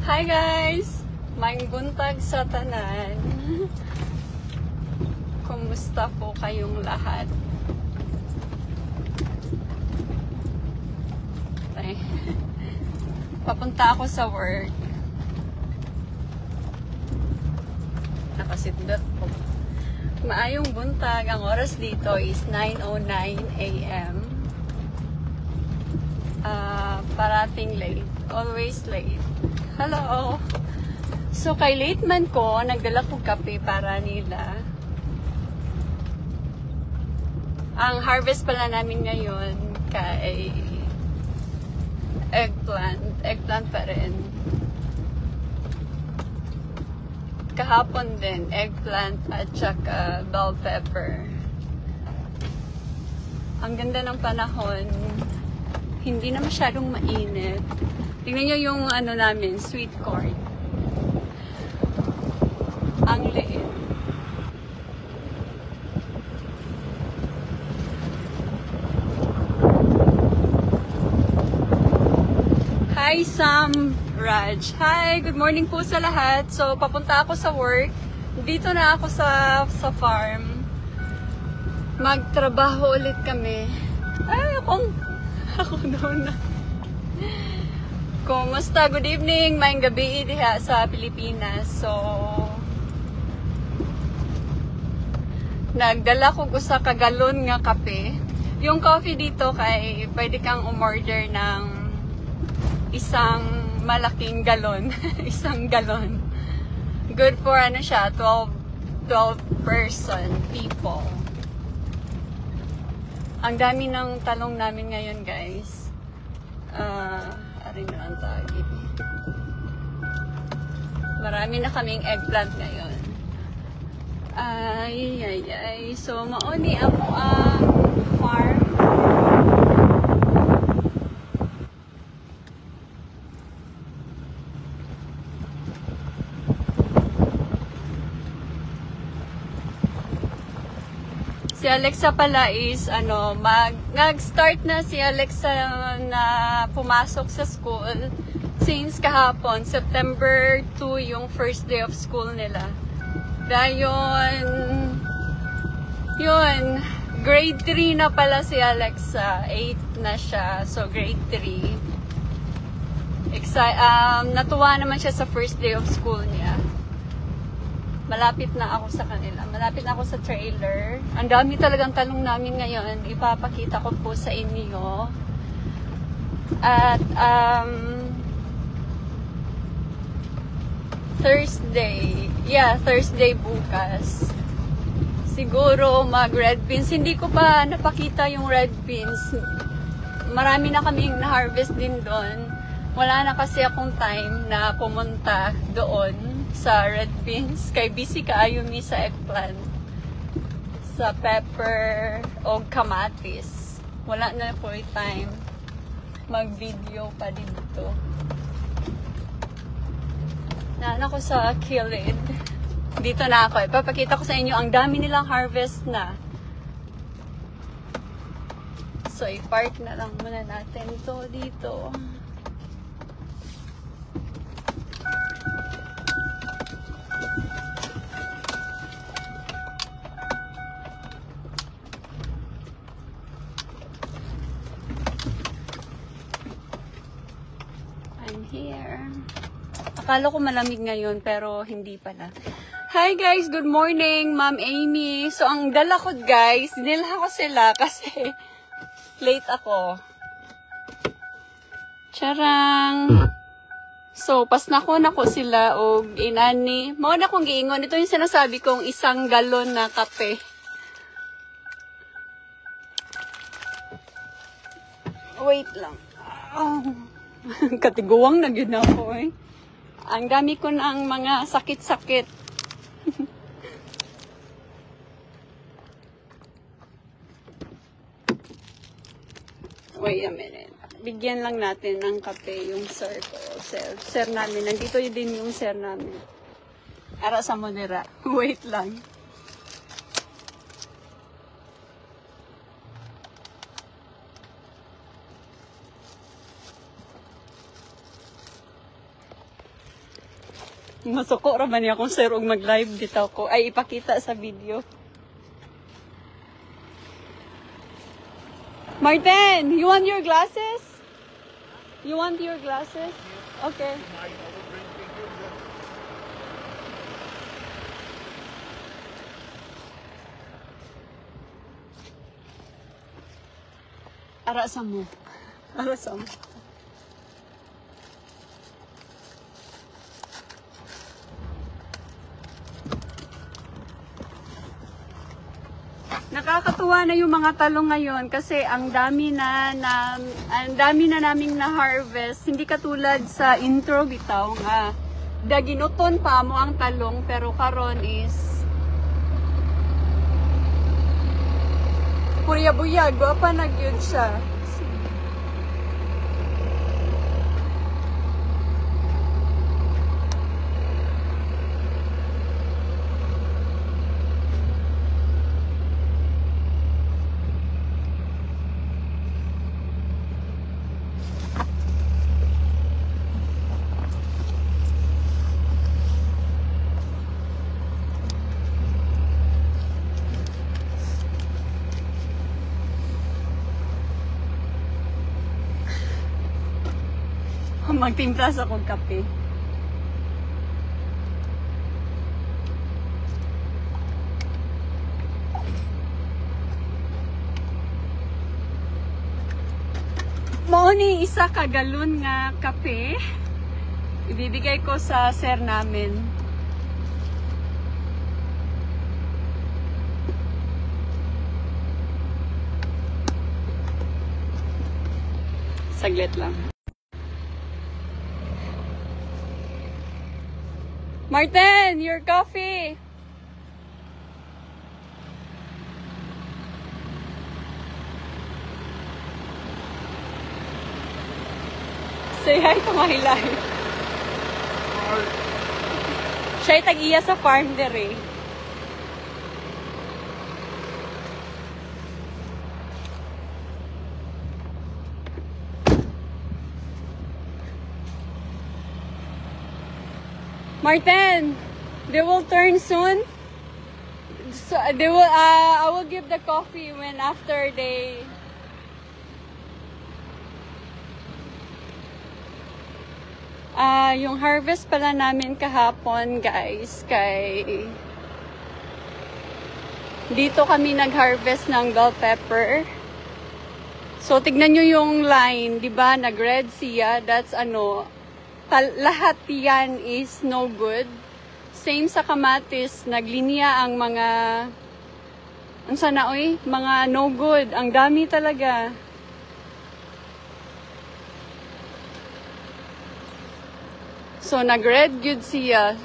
Hi guys! Maing buntag sa tanan. Kumusta po kayong lahat? Ay. Papunta ako sa work. Nakasitbelt po. Maayong buntag. Ang oras dito is 9:09 AM. Parating late. Always late. Hello! So, kay late man ko, nagdala ko kape para nila. Ang harvest pala namin ngayon kay eggplant. Eggplant pa rin. Kahapon din, eggplant at saka bell pepper. Ang ganda ng panahon. Hindi na masyadong mainit. Tingnan nyo yung ano namin, sweet corn. Ang liit. Hi Sam, Raj. Hi, good morning po sa lahat. So, papunta ako sa work. Dito na ako sa farm. Magtrabaho ulit kami. Ay, ako doon na. Kumusta? Good evening, maayong gabi diha sa Pilipinas. So, nagdala ko sa kagalon nga kape. Yung coffee dito kay pwede kang umorder ng isang malaking galon. Isang galon. Good for ano siya, 12 person people. Ang dami ng talong namin ngayon, guys. Arin na ang tagit. Marami na kaming eggplant ngayon. Ay. So, mauni ako ang farm. Si Alexa pala is, nag-start na si Alexa na pumasok sa school since kahapon, September 2 yung first day of school nila. Dahil yun, grade 3 na pala si Alexa, 8 na siya, so grade 3. Natuwa naman siya sa first day of school niya. Malapit na ako sa kanila. Malapit na ako sa trailer. Ang dami talagang talong namin ngayon. Ipapakita ko po sa inyo. At Thursday bukas. Siguro mag-red beans. Hindi ko pa napakita yung red beans. Marami na kaming na-harvest din doon. Wala na kasi akong time na pumunta doon sa red beans. Kay busy kaayo mi sa eggplant. Sa pepper o kamatis. Wala na po yung time mag-video pa dito. Naan ako sa kilid. Dito na ako. Ipapakita ko sa inyo ang dami nilang harvest na. So, i-park na lang muna natin ito dito. Here. Akala ko malamig ngayon pero hindi pala. Hi guys, good morning, Ma'am Amy. So ang dala ko guys, dinala ko sila kasi late ako. Charang. So pasnako nako sila og inani. Mao na kong giingon, ito yung sinasabi kong isang galon na kape. Wait lang. Oh. Katiguwang na yun ako eh. Ang dami ko na ang mga sakit-sakit. Wait a minute. Bigyan lang natin ng kape yung sir ko. Sir namin. Nandito din yung sir namin. Ara sa Monera. Wait lang. Masuko ra man niya kung sir og mag-live bitaw ko. Ay, ipakita sa video. Martin, you want your glasses? You want your glasses? Okay. Arasa mo. Arasa mo. Nakakatuwa na yung mga talong ngayon kasi ang dami na naming na-harvest. Hindi katulad sa intro bitaw nga daginuton pa mo ang talong pero karon is purya-buyag, guwapa na gyud siya. Magtimpla sa kong kape. Mao ni isa ka galon nga kape. Ibibigay ko sa sir namin. Saglit lang. Martin, your coffee. Say hi to my life. Siya tag-iya sa farm dere. Martin, they will turn soon. So they will. I will give the coffee when after they. Yung harvest pala namin kahapon, guys, kay dito kami nag-harvest ng bell pepper. So tignan nyo yung line, di ba? Nag-red siya. That's ano. Lahat yan is no good. Same sa kamatis, naglinya ang mga mga no good. Ang dami talaga. So nag-red good siya.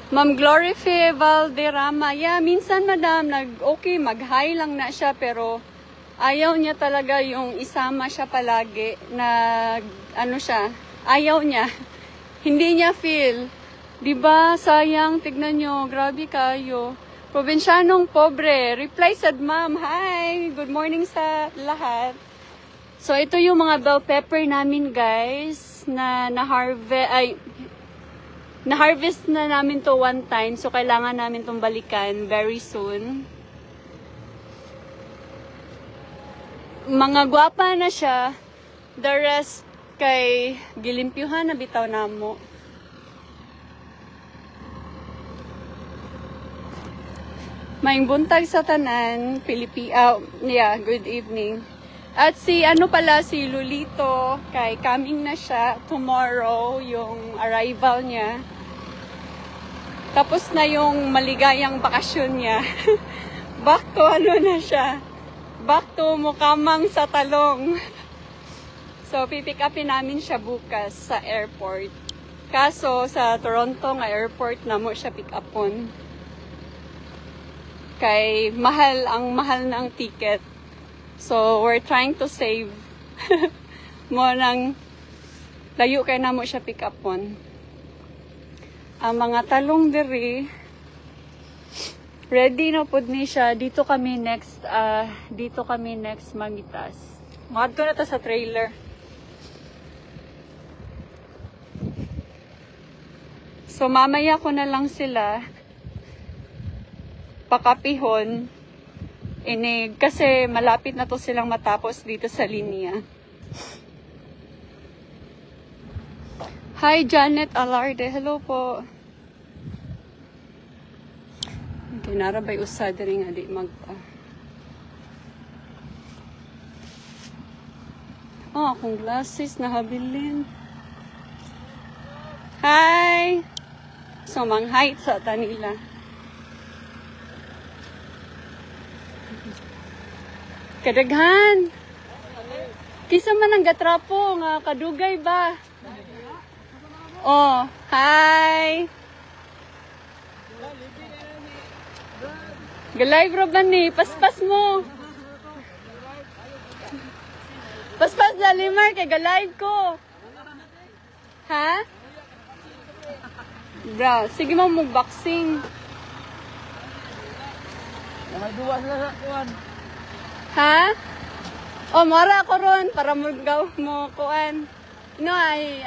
Ma'am Glorife Valderrama, yeah, minsan madam, okay, mag-high lang na siya, pero ayaw niya talaga yung isama siya palagi na ano siya. Ayaw niya. Hindi niya feel. Diba? Sayang. Tignan nyo. Grabe kayo. Probinsyanong pobre. Reply sad ma'am. Hi. Good morning sa lahat. So, ito yung mga bell pepper namin, guys. Na-harvest na namin to one time. So, kailangan namin tong balikan very soon. Mga gwapa na siya. The rest kay gilimpyuhan na bitaw namo. Maayong buntag sa tanan, yeah, good evening. At si si Lulito, kay coming na siya tomorrow yung arrival niya. Tapos na yung maligayang bakasyon niya. Back to na siya. Back to mukamang sa talong. So, pipick upin namin siya bukas sa airport. Kaso, sa Toronto nga airport na mo siya pick upon. Kay mahal ng ticket. So, we're trying to save. Mo nang layo kay na mo siya pick upon. Ang mga talong diri, ready na pud ni siya. Dito kami next magitas. Madto na ta sa trailer. So, mamaya ko na lang sila pakapihon. Inig. Kasi malapit na to silang matapos dito sa linya. Hi, Janet Alarde. Hello po. Kinarabay usad rin nga di magpa. Oh, akong glasses na habilin. Hi! So, mang-hi sa tanila. Kadaghan! Kisa man ang gatrapo nga kadugay ba? Oh, hi! Galive ra ba ni? Paspas mo! Paspas na limar kay galive ko! Ha? Bro, sige mo mag-boxing. Ha? Oh, mara ako ron para magaw mo kuan. No, ay.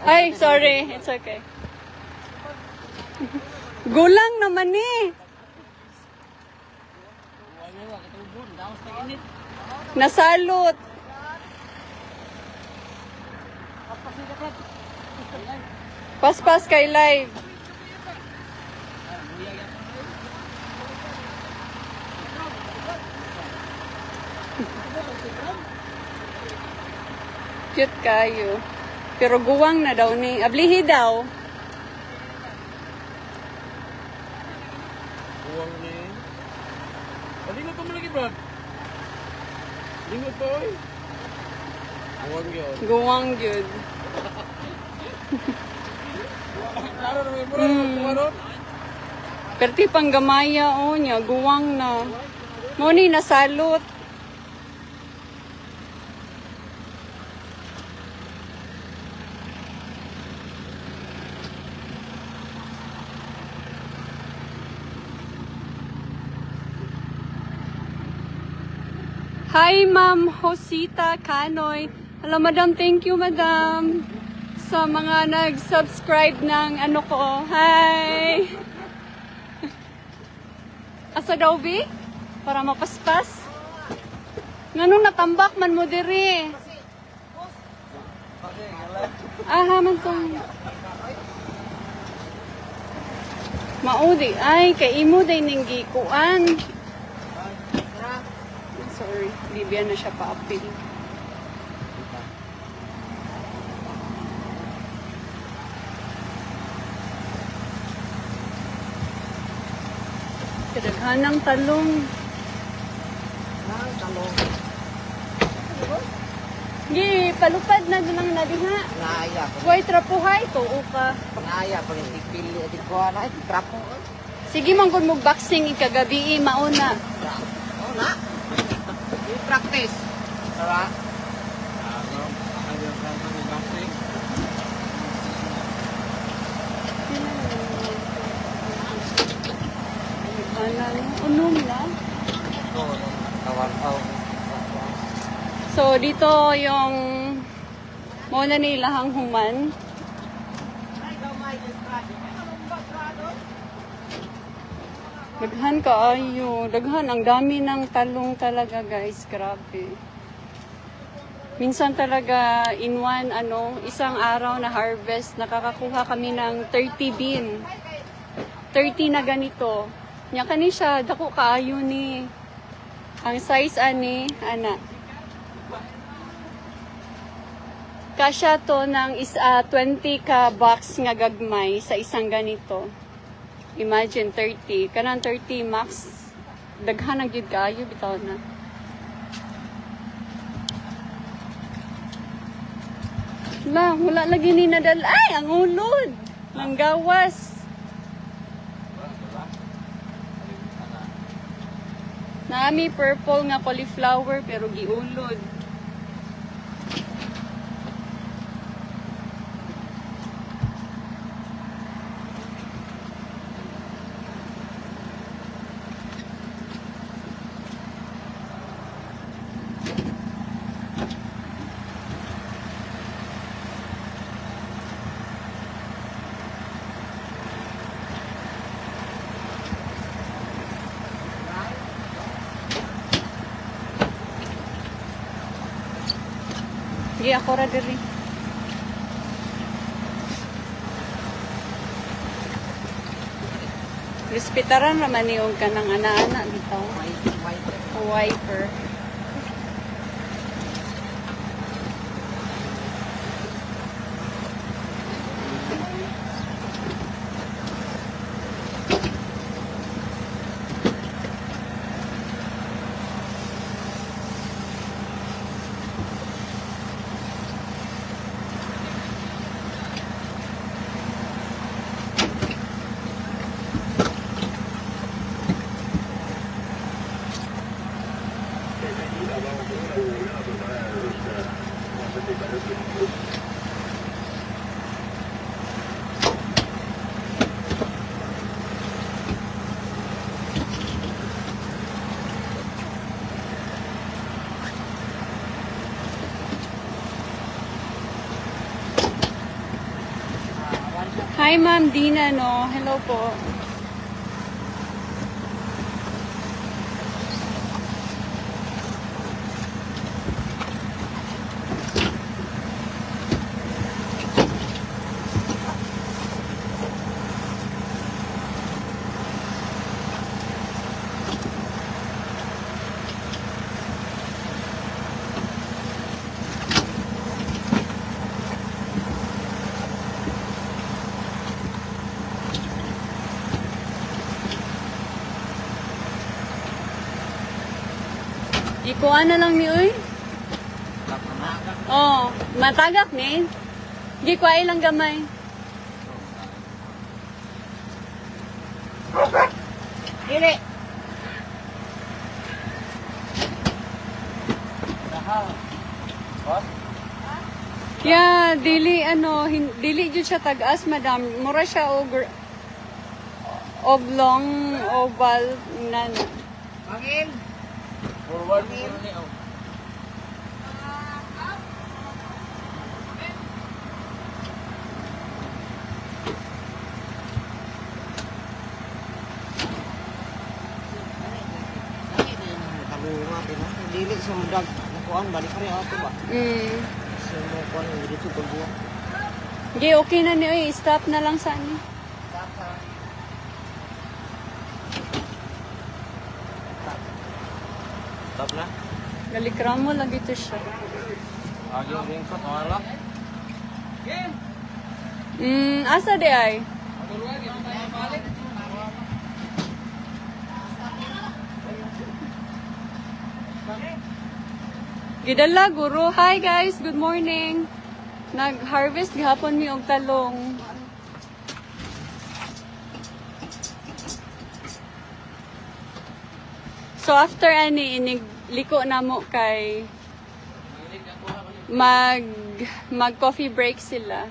Ay, sorry. It's okay. Gulang naman eh. Nasalot. Paspas kay live. Cute kayo. Pero guwang na daw ni. Ablihi daw. Guwang ni. Lingod pa mo lagi, bro. Lingod pa, oy. Guwang yun. Guwang yun. Klaro na may mura. Perti pang gamaya o niya. Guwang na. Muni nasalot. Hi, Ma'am Josita Canoy. Hello, Madam. Thank you, Madam. Sa mga nag-subscribe ng ano ko. Hi! Asa daw, B? Para mapaspas? Nganong natambak man mo diri? Man ko. Maudi. Ay, kay imo day ning gikuan. Sorry, Libya na siya pa-update. Kadaghanang talong. Gi, palupad na lang na diha. Naaya ko. Kuway trapuhay, tuo ka. Naaya ko yung pili at ikuha na. Trapo. Sige, manggod mo boxing ikagabi, mauna. Oo na. Yung practice. Diba? Unom na. Kawan. So, dito yung muna nilahang human. Daghan kaayo. Daghan. Ang dami ng talong talaga, guys. Grabe. Minsan talaga, in one, isang araw na harvest, nakakakuha kami ng 30 bin. 30 na ganito. Nya kani siya, dako kaayo ni. Ang size ani, ana. Kasya to ng 20 ka box nga gagmay sa isang ganito. Imagine 30. Kanang 30 max. Daghan ang gid kaayo bitaw na. Wala lagi ni nadal. Ay, ang ulod. Manggawas. Nami purple nga cauliflower pero giulod. Di ako ra diri. Respetaran raman ni og kanang ana-ana bitaw. Wiper. Hi, Ma'am Dina, no? Hello po. Ikuha na lang ni Uy. Oh, matagak ni. Di ko ay lang gamay. Dili. Yeah, dili dili jud siya tag-as, madam. Mura siya oblong oval na. Mangin. Forward mo ni oh. Dili sa mudag. Nakuan balik pa rin ako ba? Sa mo kuan dito sa buwan. Di okay na ni Uy. Stop na lang sa ani. Stop na. Galikram mo lagi to siya. Agyo ring shot wala. Asa di ay? Gidala guro. Hi guys, good morning. Nag-harvest gihapon mi og talong. So after ani liko na mo kay mag coffee break sila.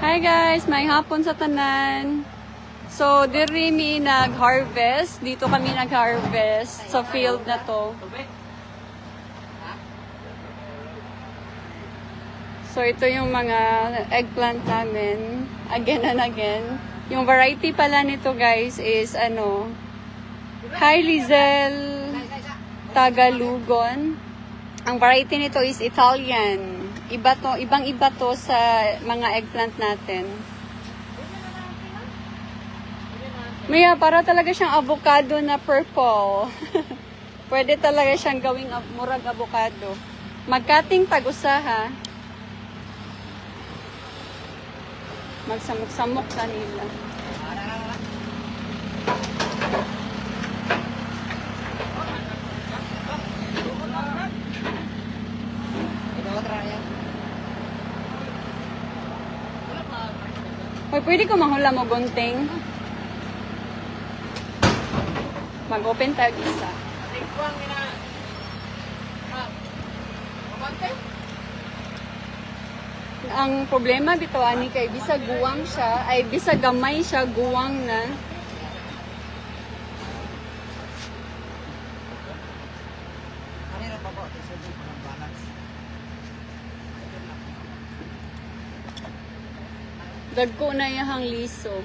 Hi guys, may hapon sa tanan. So, diri mi nag-harvest. Dito kami nag-harvest sa field na to. So, ito yung mga eggplant namin. Again and again. Yung variety pala nito guys is Hi Lizel Tagalugon. Ang variety nito is Italian. Ibang-iba to sa mga eggplant natin. Maya, para talaga siyang avocado na purple. Pwede talaga siyang gawing murag avocado. Magkating tag-usa, magsamok-samok kanila. Hoy, pwede ko mahula mo gunting? Mag-open tag isa. ang problema bitaw ani kay bisag guwang siya, ay bisag gamay siya guwang na. Kanina pa po, isa din ang balance. Dagko na yahang liso.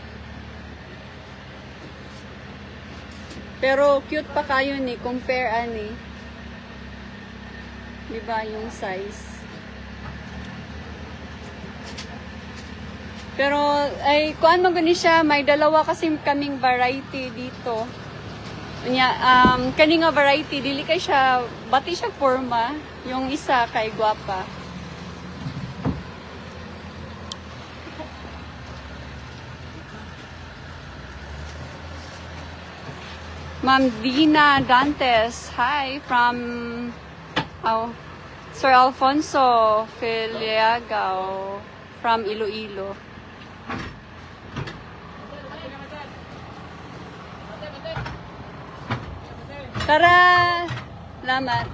Pero cute pa kayo ni compare ani. Diba yung size? Pero ay kuan mo gani siya, may dalawa kasi kaming variety dito. Nya kani nga variety dili kay siya bati siya forma, yung isa kay guwapa. Ma'am Dina Dantes, hi from Sir Alfonso Filiagao from Iloilo. Tara! Salamat.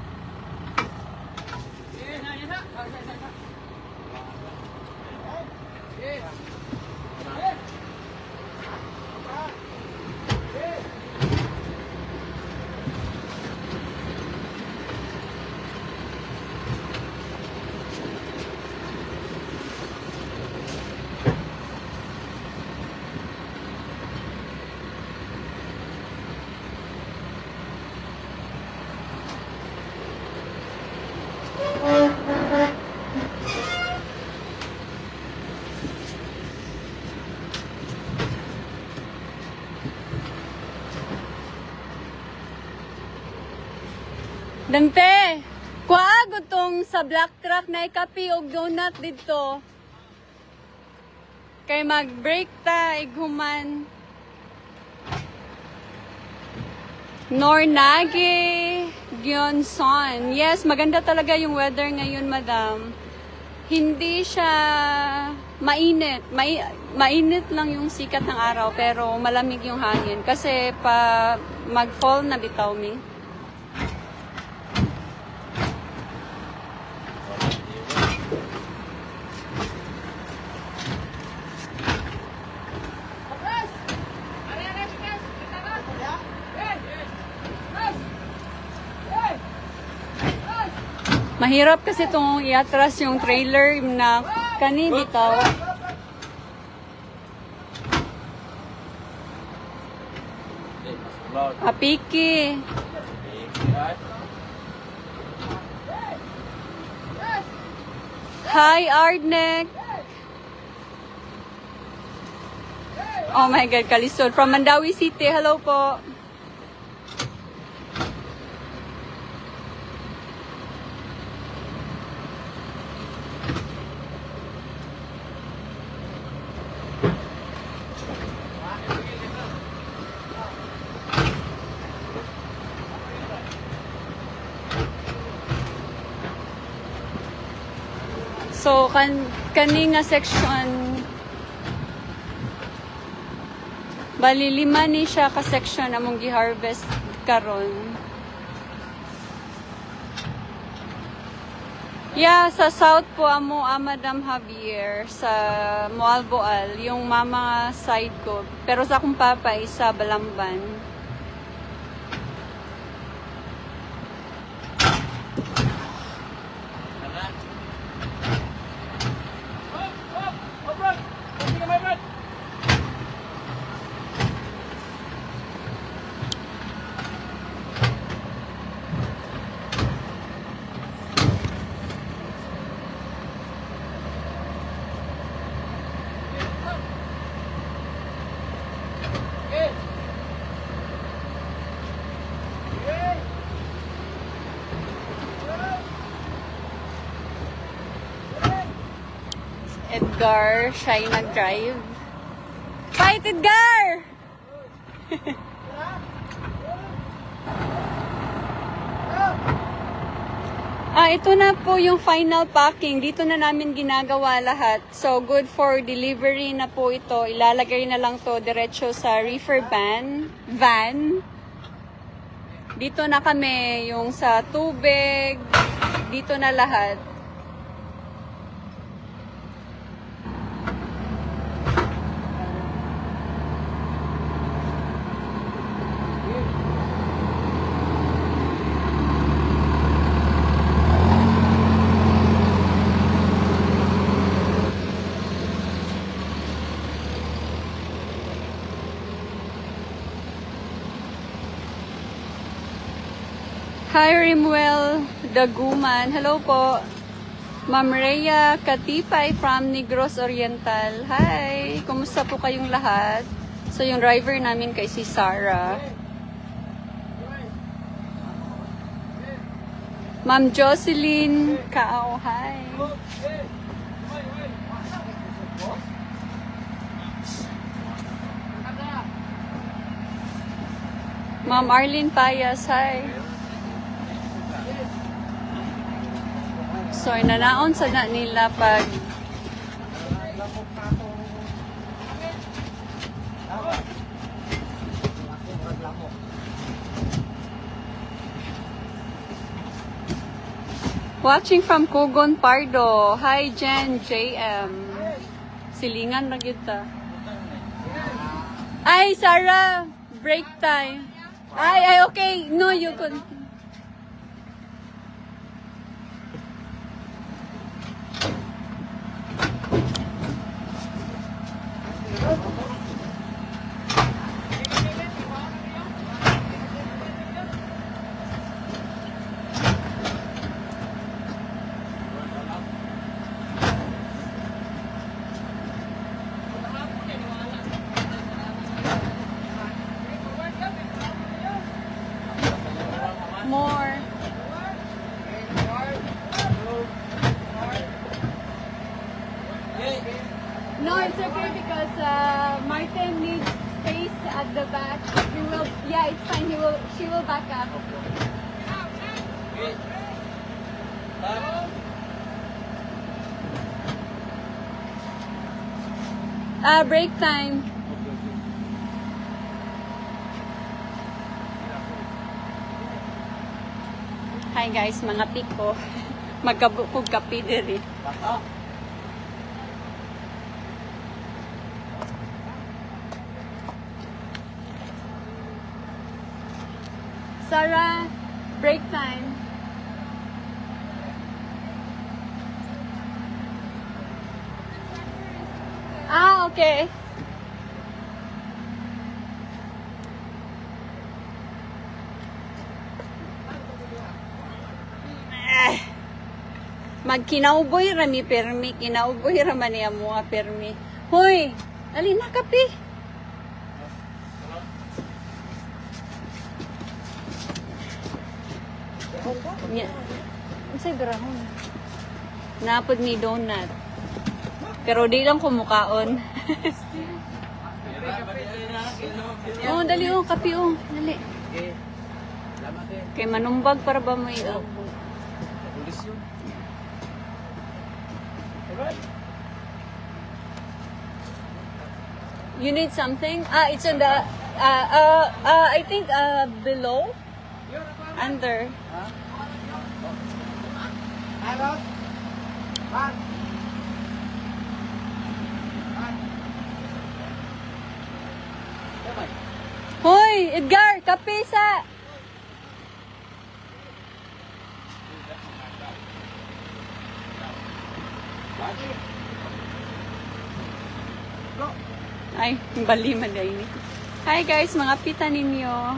Dante, kuha tong sa black truck na ikapi og donut dito. Kay mag-break ta ighuman. Nornage Gionson. Yes, maganda talaga yung weather ngayon, madam. Hindi siya mainit. Mainit lang yung sikat ng araw, pero malamig yung hangin. Kasi pa mag-fall na bitaw mi. Mahirap kasi itong iatras yung trailer na kani bitaw. Apiki. Hi, Ardnek. Oh my God, Kalisod. From Mandawi City. Hello po. So, kani nga section, bali 5 ni siya ka section among gi-harvest karon. Yeah, sa south po amo Madam Javier sa Moalboal, yung mama side ko. Pero sa akong papa sa Balamban. Edgar, siya yung nag-drive. Fight, Edgar! Ito na po yung final packing. Dito na namin ginagawa lahat. So, good for delivery na po ito. Ilalagay na lang to diretso sa reefer van. Dito na kami, yung sa tubig. Dito na lahat. Hi, Rimuel Daguman. Hello po. Ma'am Rhea Katipay from Negros Oriental. Hi! Kumusta po kayong lahat? So, yung driver namin kay si Sarah. Ma'am Jocelyn Kao. Hi! Ma'am Arlene Payas. Hi! So, nanaon sa na nila pag watching from Cogon Pardo. Hi, Jen JM. Silingan na kita. Ay, Sarah! Break time. Ay, okay. No, you could... More. No, it's okay because Martin needs space at the back. He will, yeah, it's fine. She will back up. Break time. Hi guys, mga piko. Magkabukog kapi diri. Sarah, break time. Ah, okay. Magkinauboy rami permi, kinauboy raman niya mga permi. Hoy, alin na kape. Ang sagrahon. Napod ni donut. Pero di lang kumukaon. Oh, dali oh, kape oh. Dali. Kay manumbag para ba mo iyo? You need something? It's on the I think below. Under. Hoy, Edgar, kape sa. Ay, bali man din. Hi guys, mga pita ninyo.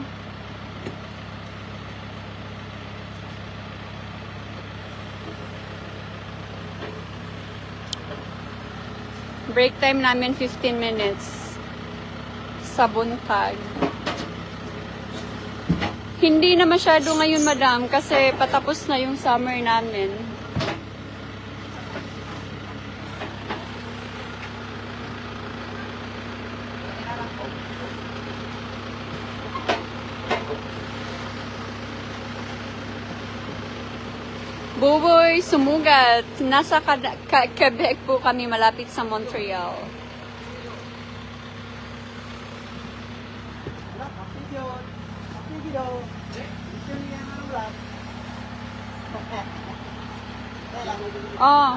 Break time namin 15 minutes sa buntag. Hindi na masyado ngayon, madam, kasi patapos na yung summer namin. Buboy, sumugat. Nasa Quebec po kami, malapit sa Montreal. Oh.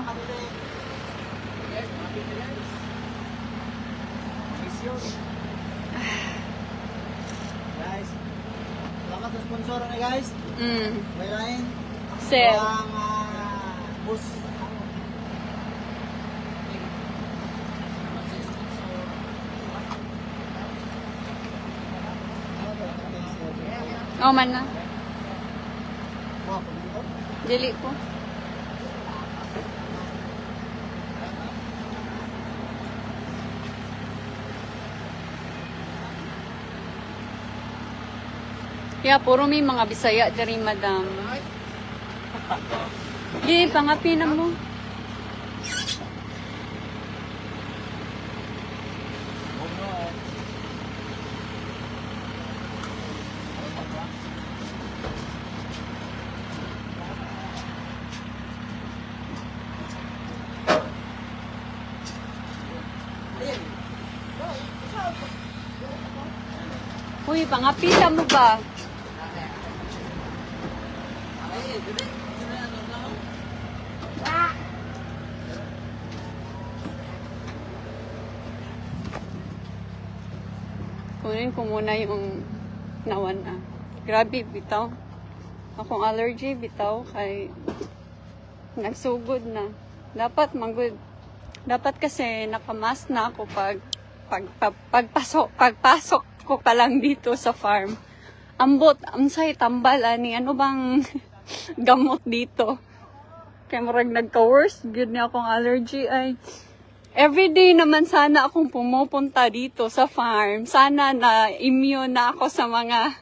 Guys, salamat sa sponsor na guys. May line. Sir. Ang bus. Oh, man na. Dili po. Yeah, puro may mga Bisaya diri, madam. Di, pangapi na mo. Uy, pangapi na mo ba? Kunin ko muna yung nawan na. Grabe, bitaw. Akong allergy, bitaw, kay nagsugod na. Dapat manggod. Dapat kasi nakamask na ako pagpasok ko pa lang dito sa farm. Ambot, amsay, tambal, ani, ano bang gamot dito? Kaya marag nagka-worse, good niya akong allergy ay. Everyday naman sana akong pumupunta dito sa farm. Sana na immune na ako sa mga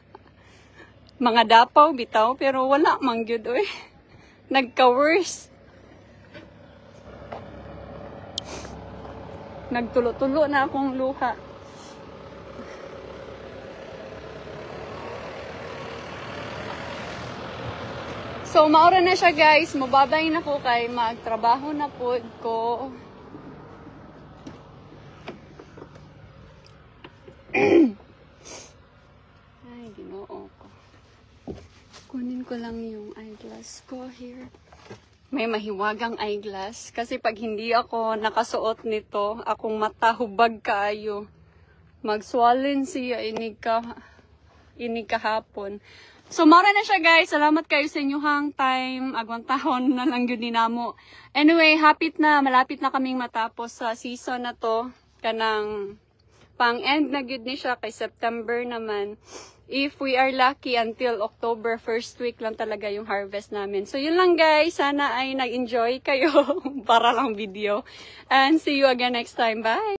dapaw, bitaw. Pero wala mang gyud oy. Nagka-worse. Nagtulo-tulo na akong luha. So, maura na siya guys. Mababay na ko kay magtrabaho na po ko. Ay, ginoo ko. Kunin ko lang yung eyeglass ko here. May mahiwagang eyeglass. Kasi pag hindi ako nakasuot nito, akong mata hubag kaayo. Mag-swollen siya inig kahapon. So, mara na siya guys. Salamat kayo sa inyong time. Agwang tahon na lang yun dinamo. Anyway, malapit na kaming matapos sa season na to. Kanang pang-end na good ni siya kay September naman. If we are lucky until October, first week lang talaga yung harvest namin. So, yun lang guys. Sana ay nag-enjoy kayo para lang video. And see you again next time. Bye!